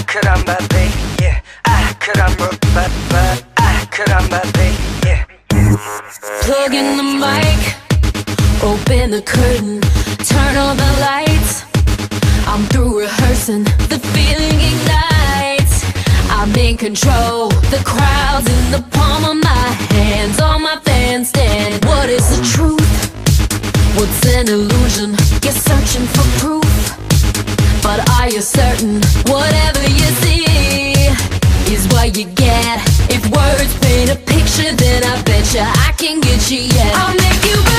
caramba, baby, yeah. Caramba, caramba, baby, yeah. Plug in the mic, open the curtain, turn on the lights. I'm through rehearsing, the feeling ignites. I'm in control, the crowd's in the palm of my hands. On my fans stand, what is the truth? What's an illusion? You're searching for proof, but are you certain whatever you see is what you get? If words paint a picture, then I bet you I can get you, yeah. I'll make you